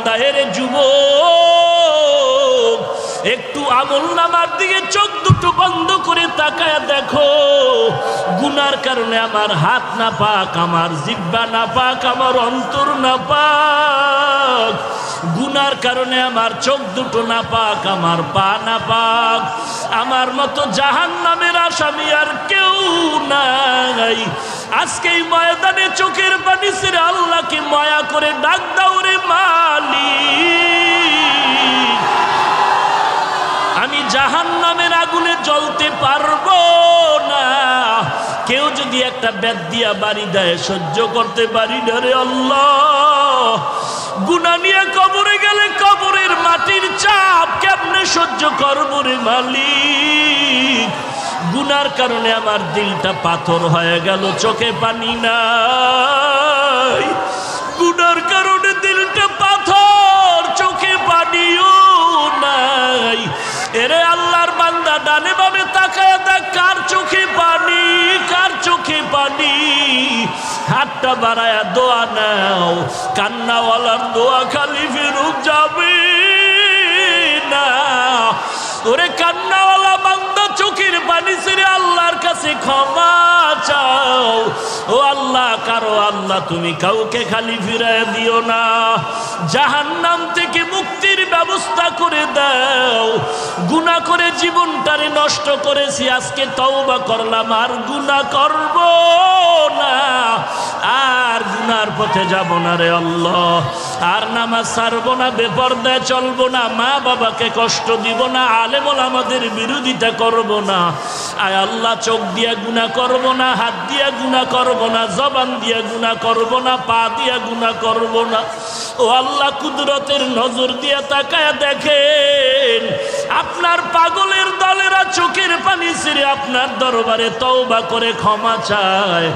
বান্দা, এরে যুবক, একটু আমলনামার দিকে চোখ দুটো বন্ধ করে তাকায় দেখো। গুনার কারণে আমার হাত না পাক, আমার জিহ্বা না পাক, আমার অন্তর না পাক। গুনার কারণে আমার চোখ দুটো না পাক, আমার পা না পাক। আমার মতো জাহান্নামের আসামি আর কেউ নাই। আজকে এই ময়দানে চোখের পানি ছেড়ে আল্লাহকে মায়া করে ডাক দাও, রে মালিক, আমি জাহান্নামের আগুনে জ্বলতে পারবো না। কেউ যদি একটা বেত দিয়া বাড়ি দেয় সহ্য করতে পারি না রে আল্লাহ। গুনাহ নিয়ে কবরে গেলে কবরের মাটির চাপ কেমনে সহ্য করবো রে মালিক। গুনার কারণে আমার দিলটা পাথর হয়ে গেল, চোখে পানি নাই। গুনার কারণে দিলটা পাথর, চোখে পানিও নাই। এরে আল্লাহর বান্দা, ডানে বামে তাকায় দেখ কার চোখে পানি, কার চোখে পানি। হাতটা বাড়ায়া দোয়া নাও, কান্নাওয়ালার দোয়া খালি ফেরত যাবে না। ওরে কান্নাওয়ালা বান্দা, চোখের পানি ছেড়ে আল্লাহর কাছে ক্ষমা চাও। ও আল্লাহ, কারো আল্লাহ তুমি কাউকে খালি ফিরায় দিও না। জাহান্নাম থেকে মুক্তির ব্যবস্থা করে দাও। গুনাহ করে জীবনটারে নষ্ট করেছি, আজকে তওবা করলাম, আর গুনাহ করব না, আর গুনার পথে যাব না রে আল্লাহ। আর নামাজ ছাড়বো না, বেপরদায় চলবো না, মা বাবাকে কষ্ট দিব না, আলেম ওলামাদের বিরোধিতা করব না। আয় আল্লাহ, চোখ দিয়া গুনাহ করব না, হাত দিয়া গুনাহ করব না, জবান দিয়া গুনাহ করব না, পা দিয়া গুনাহ করব না। ও আল্লাহ, কুদরতের নজর দিয়া তাকায় দেখেন, আপনার পাগলের দলেরা চোখের পানি ছেড়ে আপনার দরবারে তওবা করে ক্ষমা চায়।